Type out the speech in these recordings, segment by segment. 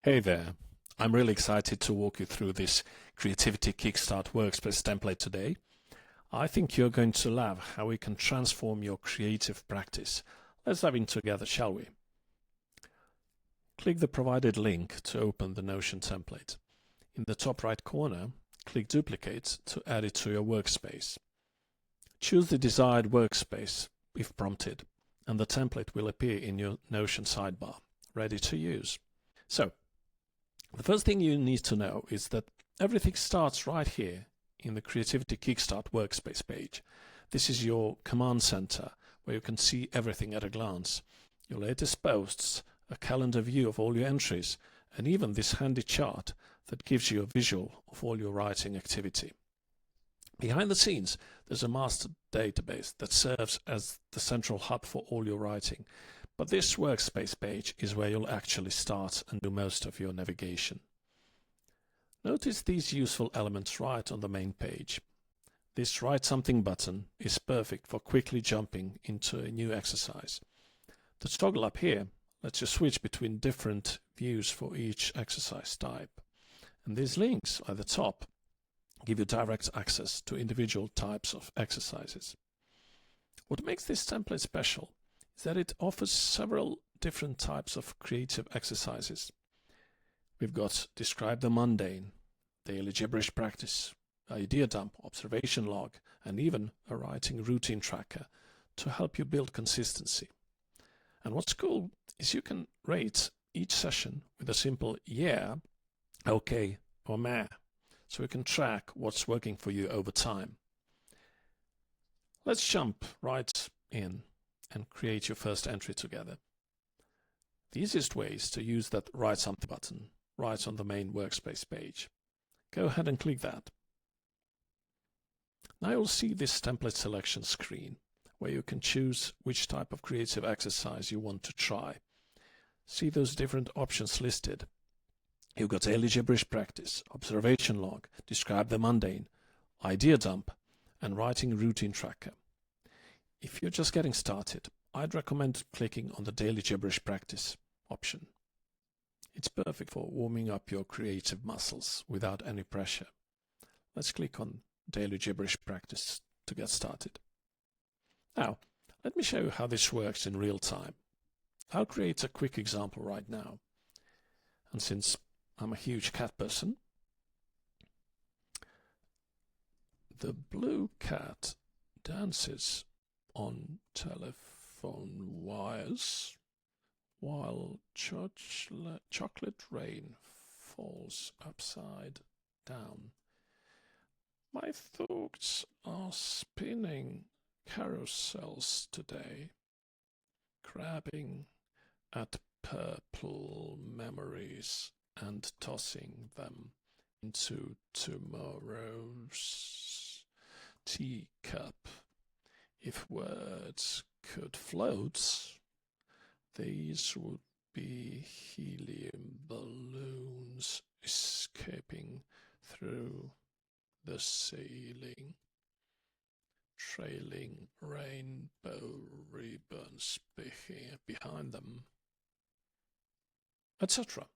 Hey there, I'm really excited to walk you through this Creativity Kickstart Workspace template today. I think you're going to love how we can transform your creative practice. Let's dive in together, shall we? Click the provided link to open the Notion template. In the top right corner, click Duplicate to add it to your workspace. Choose the desired workspace if prompted, and the template will appear in your Notion sidebar, ready to use. So, the first thing you need to know is that everything starts right here in the Creativity Kickstart Workspace page. This is your command center where you can see everything at a glance. Your latest posts, a calendar view of all your entries, and even this handy chart that gives you a visual of all your writing activity. Behind the scenes, there's a master database that serves as the central hub for all your writing. But this workspace page is where you'll actually start and do most of your navigation. Notice these useful elements right on the main page. This Write Something button is perfect for quickly jumping into a new exercise. The toggle up here lets you switch between different views for each exercise type. And these links at the top give you direct access to individual types of exercises. What makes this template special is that it offers several different types of creative exercises. We've got Describe the Mundane, Daily Gibberish Practice, Idea Dump, Observation Log, and even a Writing Routine Tracker to help you build consistency. And what's cool is you can rate each session with a simple yeah, okay, or meh, so you can track what's working for you over time. Let's jump right in and create your first entry together. The easiest way is to use that Write Something button right on the main workspace page. Go ahead and click that. Now you'll see this template selection screen where you can choose which type of creative exercise you want to try. See those different options listed. You've got Daily Gibberish Practice, Observation Log, Describe the Mundane, Idea Dump, and Writing Routine Tracker. If you're just getting started, I'd recommend clicking on the Daily Gibberish Practice option. It's perfect for warming up your creative muscles without any pressure. Let's click on Daily Gibberish Practice to get started. Now, let me show you how this works in real time. I'll create a quick example right now. And since I'm a huge cat person, the blue cat dances on telephone wires while chocolate rain falls upside down. My thoughts are spinning carousels today, grabbing at purple memories and tossing them into tomorrow's teacup. If words could float, these would be helium balloons escaping through the ceiling, trailing rainbow ribbons behind them, etc.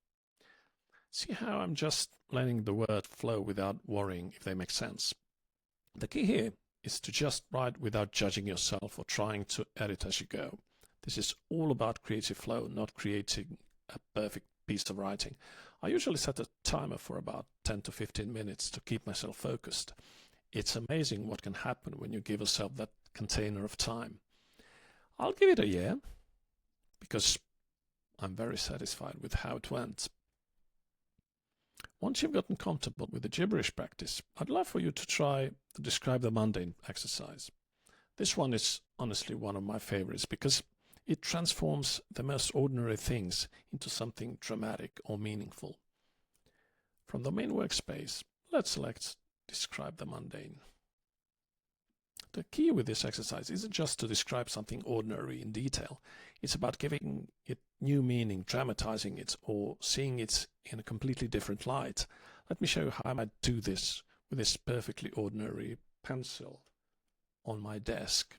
See how I'm just letting the word flow without worrying if they make sense. The key here is to just write without judging yourself or trying to edit as you go. This is all about creative flow, not creating a perfect piece of writing. I usually set a timer for about 10 to 15 minutes to keep myself focused. It's amazing what can happen when you give yourself that container of time. I'll give it a year because I'm very satisfied with how it went. Once you've gotten comfortable with the gibberish practice, I'd love for you to try the Describe the Mundane exercise. This one is honestly one of my favorites because it transforms the most ordinary things into something dramatic or meaningful. From the main workspace, let's select Describe the Mundane. The key with this exercise isn't just to describe something ordinary in detail. It's about giving it new meaning, dramatizing it, or seeing it in a completely different light. Let me show you how I might do this with this perfectly ordinary pencil on my desk.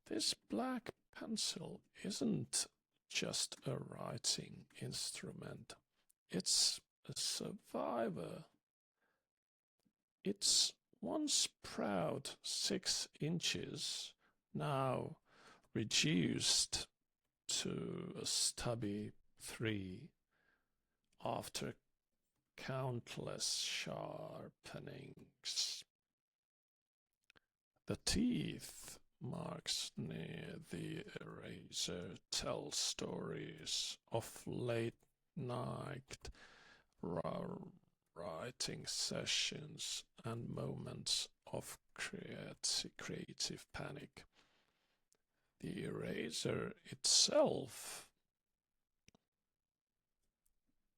This black pencil isn't just a writing instrument. It's a survivor. Its once proud 6 inches, now reduced to a stubby 3 after countless sharpenings. The teeth marks near the eraser tell stories of late night writing sessions and moments of creative panic. The eraser itself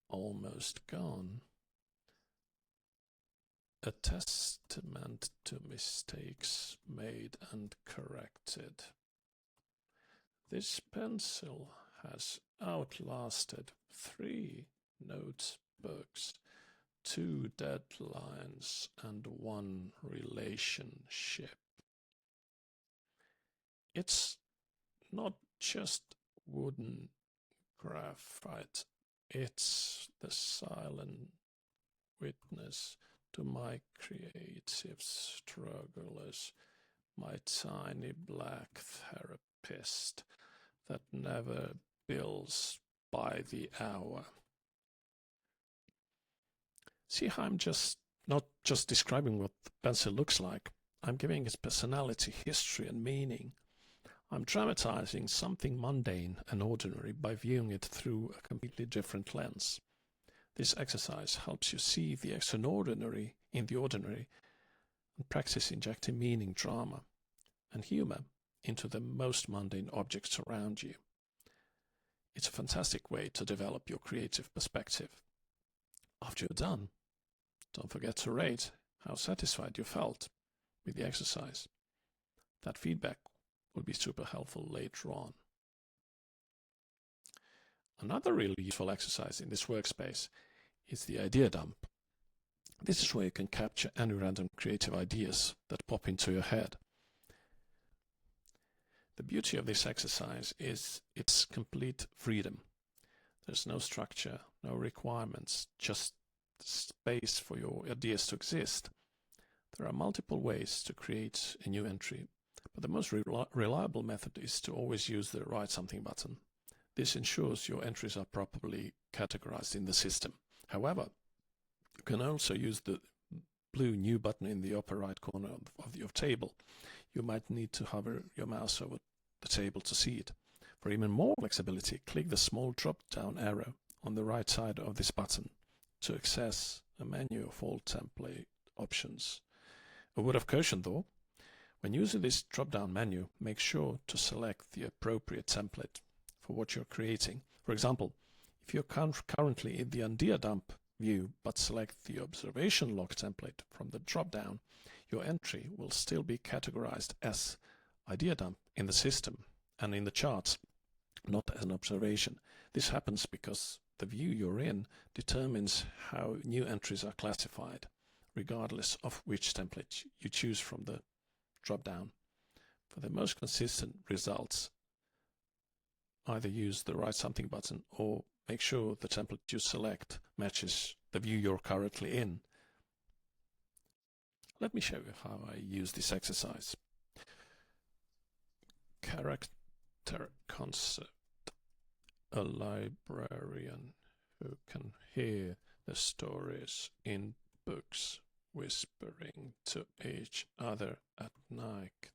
almost gone. A testament to mistakes made and corrected. This pencil has outlasted 3 notebooks, 2 deadlines, and 1 relationship. It's not just wooden graphite, it's the silent witness to my creative struggles, my tiny black therapist that never bills by the hour. See how I'm not just describing what the pencil looks like, I'm giving its personality, history, and meaning. I'm dramatizing something mundane and ordinary by viewing it through a completely different lens. This exercise helps you see the extraordinary in the ordinary and practice injecting meaning, drama, and humor into the most mundane objects around you. It's a fantastic way to develop your creative perspective. After you're done, don't forget to rate how satisfied you felt with the exercise. That feedback will be super helpful later on. Another really useful exercise in this workspace is the idea dump. This is where you can capture any random creative ideas that pop into your head. The beauty of this exercise is its complete freedom. There's no structure, no requirements, just space for your ideas to exist. There are multiple ways to create a new entry, but the most reliable method is to always use the Write Something button. This ensures your entries are properly categorized in the system. However, you can also use the blue New button in the upper right corner of your table. You might need to hover your mouse over the table to see it. For even more flexibility, click the small drop-down arrow on the right side of this button to access a menu of all template options. A word of caution though, when using this drop-down menu, make sure to select the appropriate template for what you're creating. For example, if you're currently in the idea dump view but select the observation log template from the drop-down, your entry will still be categorized as idea dump in the system and in the charts, not as an observation. This happens because the view you're in determines how new entries are classified, regardless of which template you choose from the drop-down. For the most consistent results, either use the Write Something button or make sure the template you select matches the view you're currently in. Let me show you how I use this exercise. Character concept. A librarian who can hear the stories in books whispering to each other at night.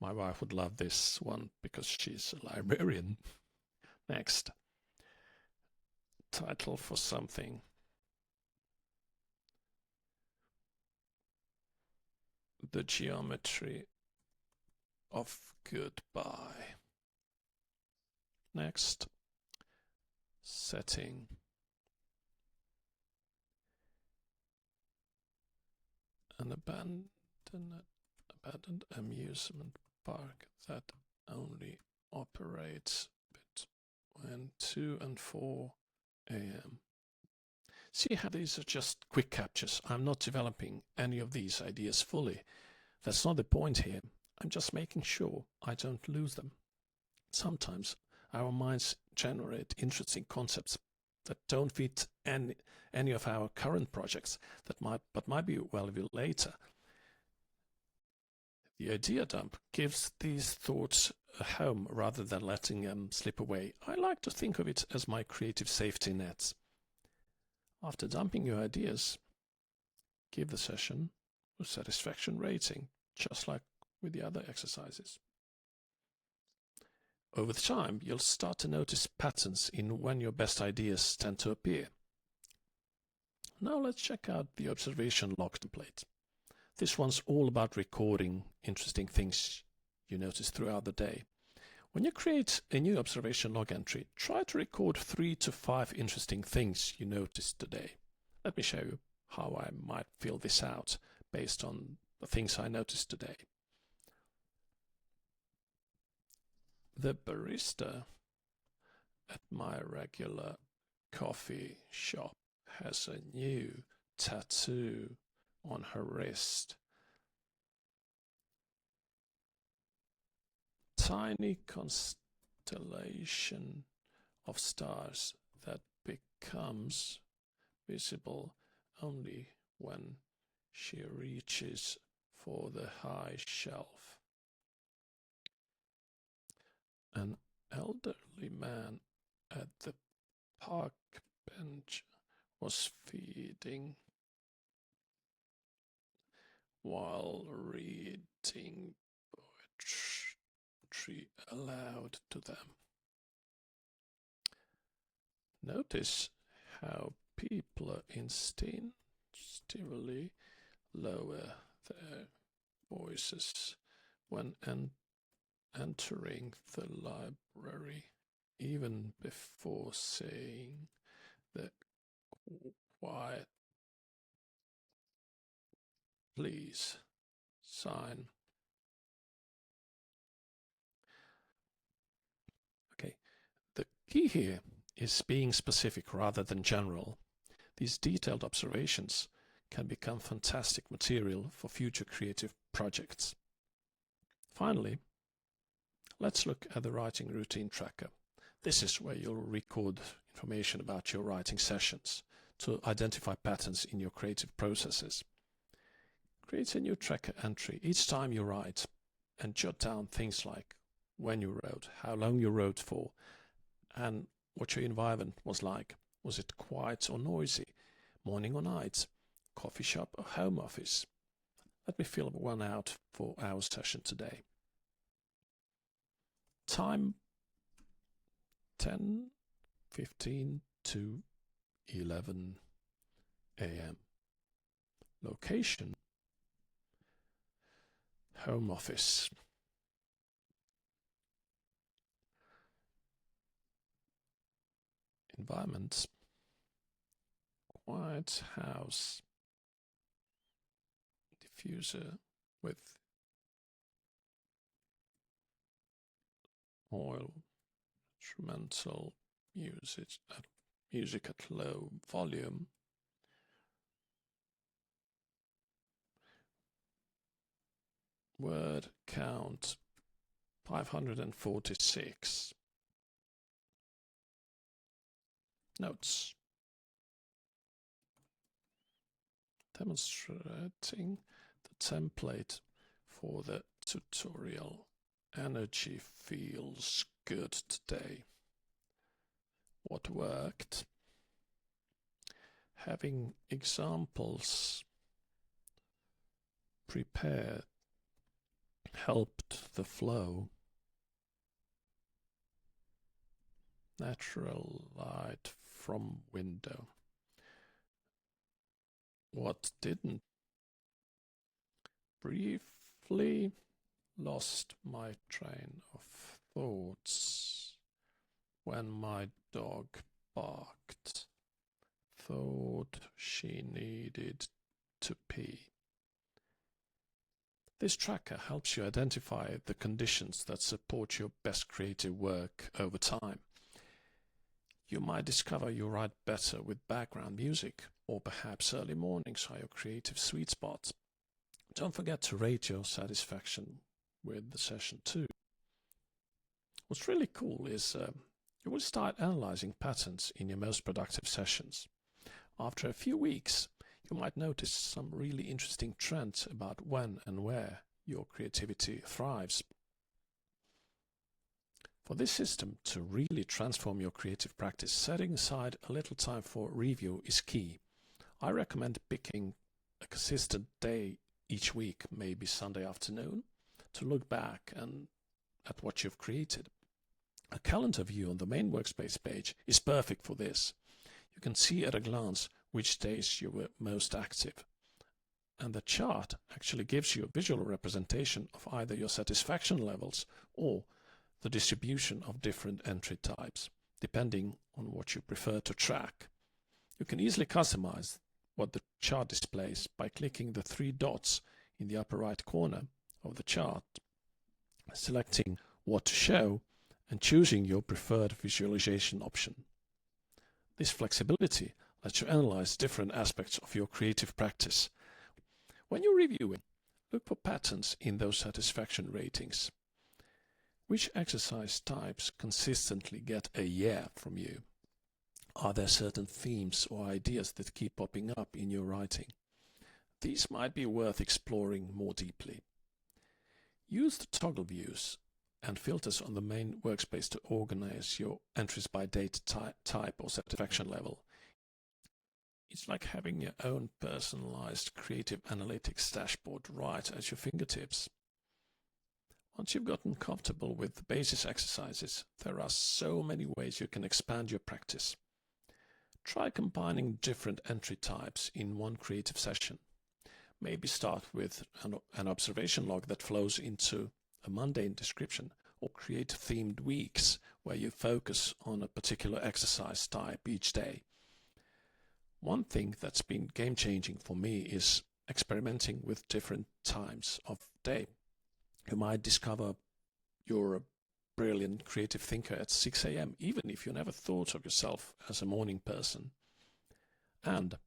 My wife would love this one because she's a librarian. Next. Title for something. The geometry of goodbye. Next. Setting. An abandoned amusement park that only operates between 2 and 4 a.m. See how these are just quick captures. I'm not developing any of these ideas fully. That's not the point here. I'm just making sure I don't lose them. Sometimes our minds generate interesting concepts that don't fit any of our current projects but might be valuable later. The idea dump gives these thoughts a home rather than letting them slip away. I like to think of it as my creative safety nets. After dumping your ideas, give the session a satisfaction rating, just like with the other exercises. Over time, you'll start to notice patterns in when your best ideas tend to appear. Now let's check out the observation log template. This one's all about recording interesting things you notice throughout the day. When you create a new observation log entry, try to record 3 to 5 interesting things you noticed today. Let me show you how I might fill this out based on the things I noticed today. The barista at my regular coffee shop has a new tattoo on her wrist. Tiny constellation of stars that becomes visible only when she reaches for the high shelf. An elderly man at the park bench was feeding while reading poetry aloud to them. Notice how people instinctively lower their voices when entering the library, even before saying the quiet please sign. Okay, the key here is being specific rather than general. These detailed observations can become fantastic material for future creative projects. Finally, let's look at the writing routine tracker. This is where you'll record information about your writing sessions to identify patterns in your creative processes. Create a new tracker entry each time you write and jot down things like when you wrote, how long you wrote for, and what your environment was like. Was it quiet or noisy? Morning or night? Coffee shop or home office? Let me fill one out for our session today. Time 10:15 to 11 a.m. Location home office. Environment quiet house. Diffuser with oil. Instrumental music at low volume. Word count 546. Notes. Demonstrating the template for the tutorial. Energy feels good today. What worked? Having examples prepared helped the flow. Natural light from window. What didn't? Briefly lost my train of thoughts when my dog barked. Thought she needed to pee. This tracker helps you identify the conditions that support your best creative work over time. You might discover you write better with background music, or perhaps early mornings are your creative sweet spots. Don't forget to rate your satisfaction with the session too. What's really cool is you will start analyzing patterns in your most productive sessions. After a few weeks, you might notice some really interesting trends about when and where your creativity thrives. For this system to really transform your creative practice, setting aside a little time for review is key. I recommend picking a consistent day each week, maybe Sunday afternoon, to look back and at what you've created. A calendar view on the main workspace page is perfect for this. You can see at a glance which days you were most active. And the chart actually gives you a visual representation of either your satisfaction levels or the distribution of different entry types, depending on what you prefer to track. You can easily customize what the chart displays by clicking the three dots in the upper right corner of the chart, selecting what to show, and choosing your preferred visualization option. This flexibility lets you analyze different aspects of your creative practice. When you're reviewing, look for patterns in those satisfaction ratings. Which exercise types consistently get a yeah from you? Are there certain themes or ideas that keep popping up in your writing? These might be worth exploring more deeply. Use the toggle views and filters on the main workspace to organize your entries by date type or satisfaction level. It's like having your own personalized creative analytics dashboard right at your fingertips. Once you've gotten comfortable with the basis exercises, there are so many ways you can expand your practice. Try combining different entry types in one creative session. Maybe start with an observation log that flows into a mundane description, or create themed weeks where you focus on a particular exercise type each day. One thing that's been game-changing for me is experimenting with different times of day. You might discover you're a brilliant creative thinker at 6 a.m., even if you never thought of yourself as a morning person. And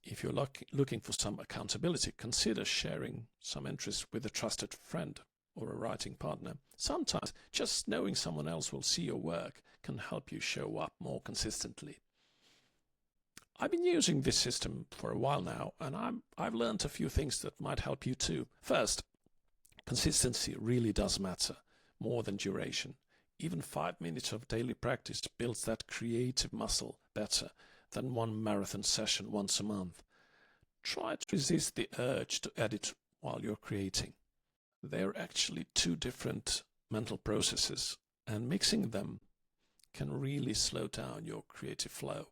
if you're looking for some accountability, consider sharing some entries with a trusted friend or a writing partner. Sometimes just knowing someone else will see your work can help you show up more consistently. I've been using this system for a while now, and I've learned a few things that might help you too. First, consistency really does matter, more than duration. Even 5 minutes of daily practice builds that creative muscle better than one marathon session once a month. Try to resist the urge to edit while you're creating. They're actually two different mental processes, and mixing them can really slow down your creative flow.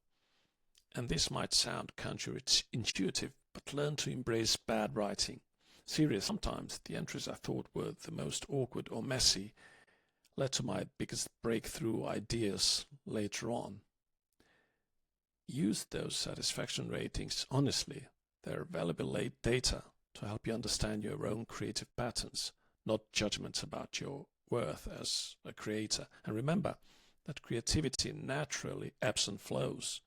And this might sound counterintuitive, but learn to embrace bad writing. Seriously, sometimes the entries I thought were the most awkward or messy led to my biggest breakthrough ideas later on. Use those satisfaction ratings honestly. They're valuable data to help you understand your own creative patterns, not judgments about your worth as a creator. And remember that creativity naturally ebbs and flows.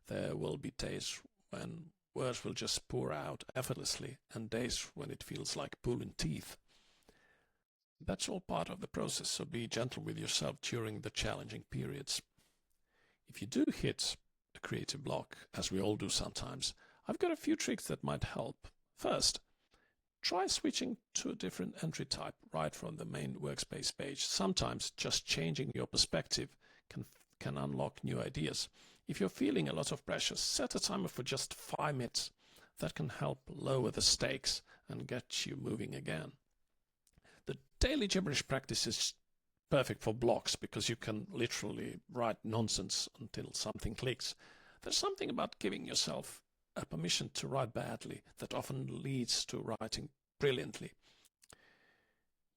There will be days when words will just pour out effortlessly, and days when it feels like pulling teeth. That's all part of the process, so be gentle with yourself during the challenging periods. If you do hit a creative block, as we all do sometimes, I've got a few tricks that might help. First, try switching to a different entry type right from the main workspace page. Sometimes just changing your perspective can unlock new ideas. If you're feeling a lot of pressure, set a timer for just 5 minutes. That can help lower the stakes and get you moving again. The daily gibberish practice is perfect for blocks because you can literally write nonsense until something clicks. There's something about giving yourself a permission to write badly that often leads to writing brilliantly.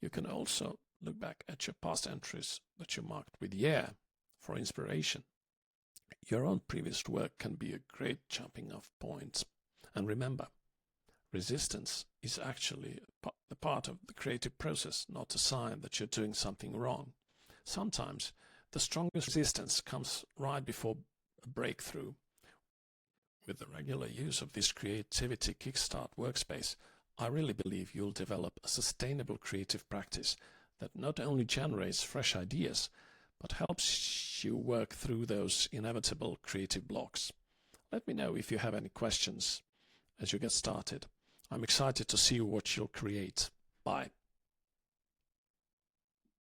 You can also look back at your past entries that you marked with yeah for inspiration. Your own previous work can be a great jumping off point. And remember, resistance is actually the part of the creative process, not a sign that you're doing something wrong. Sometimes the strongest resistance comes right before a breakthrough. With the regular use of this Creativity Kickstart workspace, I really believe you'll develop a sustainable creative practice that not only generates fresh ideas, but helps you work through those inevitable creative blocks. Let me know if you have any questions as you get started. I'm excited to see what you'll create. Bye.